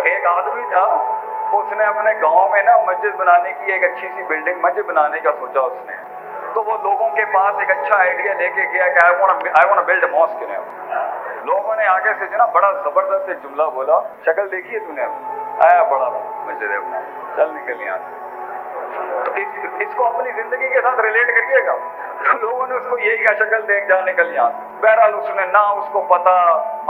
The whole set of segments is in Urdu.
ایک آدمی تھا, اس نے اپنے گاؤں میں نا مسجد بنانے کی ایک اچھی سی بلڈنگ مسجد بنانے کا سوچا اس نے. تو وہ لوگوں کے پاس ایک اچھا آئیڈیا لے کے گیا کہ I want to build a mosque in here. لوگوں نے آگے سے جو نا بڑا زبردست ایک جملہ بولا, شکل دیکھی ہے تو نے, آیا بڑا مسجد ہے, چل نکل یہاں سے. تو اس کو اپنی زندگی کے ساتھ ریلیٹ کریے گا. تو لوگوں نے اس کو یہی کہا, شکل دیکھ جا نکل یہاں سے. بہرحال اس نے نہ اس کو پتا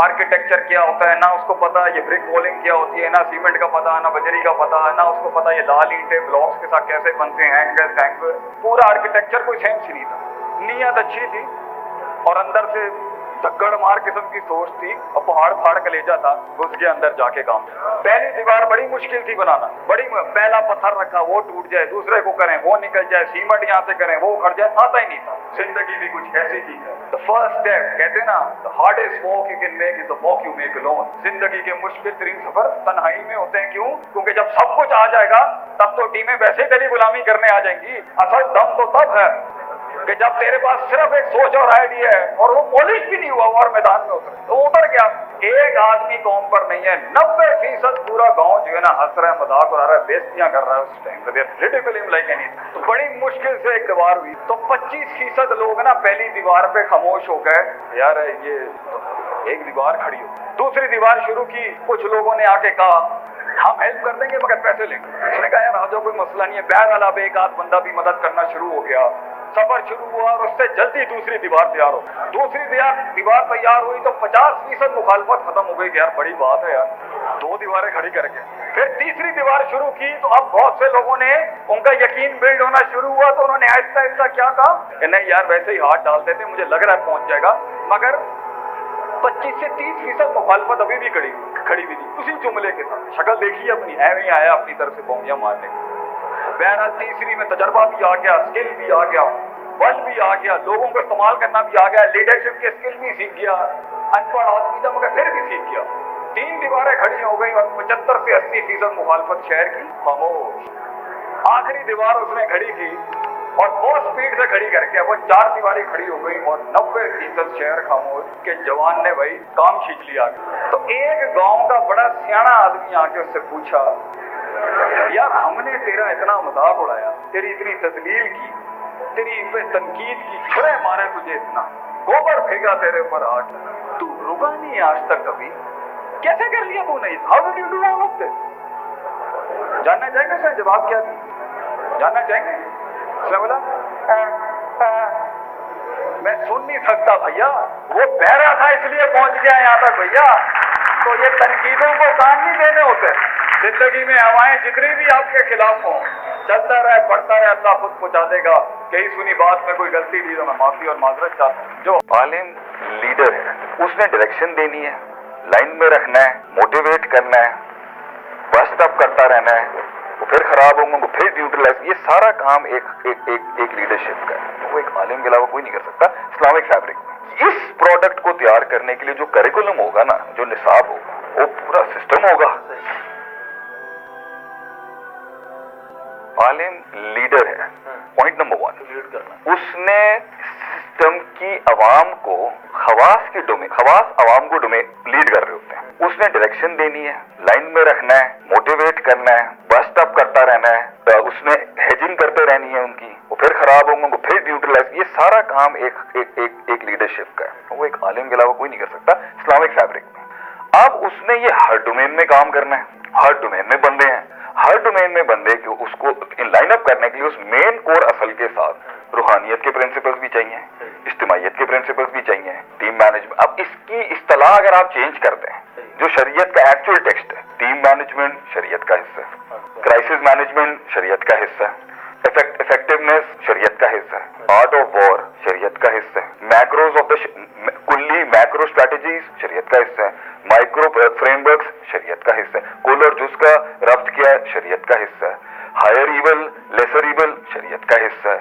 آرکیٹیکچر کیا ہوتا ہے, نہ اس کو پتا یہ بریک والنگ کیا ہوتی ہے, نہ سیمنٹ کا پتا, نہ بجری کا پتا, نہ اس کو پتا یہ لال اینٹیں بلاکس کے ساتھ کیسے بنتے ہیں, اینگل. پورا آرکیٹیکچر کوئی سینس ہی نہیں تھا. نیت اچھی تھی اور اندر سے دھکڑ مار قسم کی سوچ تھی, اور پہاڑ پھاڑ کا لیجا تھا, گھس کے اندر جا کے کام. پہلی دیوار بڑی مشکل تھی بنانا, پہلا پتھر رکھا وہ ٹوٹ جائے, دوسرے کو کریں وہ نکل جائے, سیمنٹ یہاں سے کریں وہ اکھڑ جائے, آتا ہی نہیں تھا. زندگی بھی کچھ ایسی چیز ہے. The first step کہتے ہیں نا, the hardest walk you can make is the walk you make alone. زندگی کے مشکل ترین سفر تنہائی میں ہوتے ہیں. کیوں؟ کیونکہ جب سب کچھ آ جائے گا تب تو ٹیمیں ویسے ہی تیری غلامی کرنے آ جائیں گی. اصل دم تو تب ہے کہ جب تیرے پاس صرف ایک سوچ اور آئیڈیا ہے اور وہ پالش بھی نہیں ہوا اور میدان میں اترے تو اتر گیا. ایک آدمی قوم پر نہیں ہے, 90% پورا گاؤں جو ہے نا ہنس رہا ہے, مذاق اڑا رہا ہے, بےزتیاں کر رہا ہے. اس ٹائم پہ ریڈیکل لائک اینی. تو بڑی مشکل سے ایک دیوار ہوئی تو 25% لوگ نا پہلی دیوار پہ خاموش ہو گئے, یار یہ ایک دیوار کھڑی ہو. دوسری دیوار شروع کی, کچھ لوگوں نے آ کے کہا ہم ہیلپ کر دیں گے مگر پیسے لیں گے. اس نے کہا یار آجو کوئی مسئلہ نہیں ہے. بہرحال اب ایک آدھ بندہ بھی مدد کرنا شروع ہو گیا. سفر شروع ہوا اور اس سے جلدی دوسری دیوار تیار ہو. دوسری دیوار تیار ہوئی تو 50% مخالفت ختم ہو گئی کہ یار بڑی بات ہے یار, 2 دیواریں کھڑی کر کے. پھر تیسری دیوار شروع کی تو اب بہت سے لوگوں نے ان کا یقین بلڈ ہونا شروع ہوا. تو انہوں نے آہستہ آہستہ کیا کہا کہ نہیں یار ویسے ہی ہاتھ ڈال دیتے, مجھے لگ رہا ہے پہنچ جائے گا. مگر 25 سے 30% مخالفت ابھی بھی کھڑی ہوئی تھی اسی جملے کے ساتھ. شکل دیکھیے اپنی, ایویں آیا اپنی طرف سے بومیاں مارنے کو. بہرحال تیسری میں تجربہ بھی آ گیا, اسکل بھی آ گیا, بل بھی آ گیا, لوگوں کو استعمال کرنا بھی آ گیا, لیڈرشپ کے اسکل بھی سیکھ گیا. ان پڑھ آدمی تھا مگر پھر بھی سیکھ گیا. 3 دیواریں کھڑی ہو گئی اور 75 سے 80% مخالفت شہر کی خاموش. آخری دیوار اس نے کھڑی کی اور بہت سپیڈ سے کھڑی کر کے وہ 4 دیواریں کھڑی ہو گئی اور 90% شہر خاموش. کہ جوان نے بھائی کام کھینچ لیا. تو ایک گاؤں کا بڑا سیاںا آدمی آ کے اس سے پوچھا یار ہم نے تیرا اتنا مذاق اڑایا, تیری اتنی تذلیل کی, تیری پہ تنقید کی, چھرے مارے تجھے, اتنا گوبر پھینکا تیرے اوپر, آج تو رکا نہیں آج تک کبھی, کیسے کر لیا تو نے؟ How did you do all of this? جاننا چاہیں گے سر جواب کیا دیا؟ جاننا چاہیں گے؟ اس نے بولا میں سن نہیں سکتا بھیا, وہ بہرا تھا اس لیے پہنچ گیا یہاں تک بھیا. تو یہ تنقیدوں کو کان نہیں دینے ہوتے. زندگی میں ہوائیں جتنی بھی آپ کے خلاف ہوں چلتا رہے, بڑھتا رہے, اللہ خود پہنچا دے گا. کہیں سنی بات میں کوئی غلطی دی تو میں معافی اور معذرت چاہتا ہوں. جو عالم لیڈر ہے اس نے ڈائریکشن دینی ہے, لائن میں رکھنا ہے, موٹیویٹ کرنا ہے, بسٹ اپ کرتا رہنا ہے, وہ پھر خراب ہوں گے وہ پھر نیوٹرلائز. یہ سارا کام ایک لیڈرشپ کا ہے, وہ ایک عالم کے علاوہ کوئی نہیں کر سکتا. اسلامک فیبرک اس پروڈکٹ کو تیار کرنے کے لیے جو کریکولم ہوگا نا, جو نصاب ہوگا, وہ پورا سسٹم ہوگا. عالم لیڈر ہے, پوائنٹ نمبر 1. اس نے سسٹم کی عوام کو خواص عوام کو لیڈ کر رہے ہوتے ہیں. اس نے ڈائریکشن دینی ہے, لائن میں رکھنا ہے, موٹیویٹ کرنا ہے, بسٹ اپ کرتا رہنا ہے. اس نے ہیجنگ کرتے رہنی ہے ان کی, وہ پھر خراب ہوں گے وہ پھر نیوٹرلائز. یہ سارا کام ایک لیڈرشپ کا ہے, وہ ایک عالم کے علاوہ کوئی نہیں کر سکتا. اسلامک فیبرک میں اب اس نے یہ ہر ڈومین میں کام کرنا ہے. ہر ڈومین میں بندے ہیں, ہر ڈومین میں بندے کہ اس کو لائن اپ کرنے کے لیے اس مین کور اصل کے ساتھ روحانیت کے پرنسپلز بھی چاہیے, اجتماعیت کے پرنسپلز بھی چاہیے, ٹیم مینجمنٹ. اب اس کی اصطلاح اگر آپ چینج کر دیں, جو شریعت کا ایکچوئل ٹیکسٹ ہے, ٹیم مینجمنٹ شریعت کا حصہ ہے, کرائسس مینجمنٹ شریعت کا حصہ ہے, افیکٹونیس شریعت کا حصہ ہے, آرٹ آف وار شریعت کا حصہ ہے, میکروز آف دا کلی میکرو اسٹریٹجیز شریعت کا حصہ ہے, مائکرو فریم ورکس شریعت کا حصہ ہے, کل اور جز کا ربط کیا ہے شریعت کا حصہ ہے, ہائر ایول لیسر ایول شریعت کا حصہ ہے,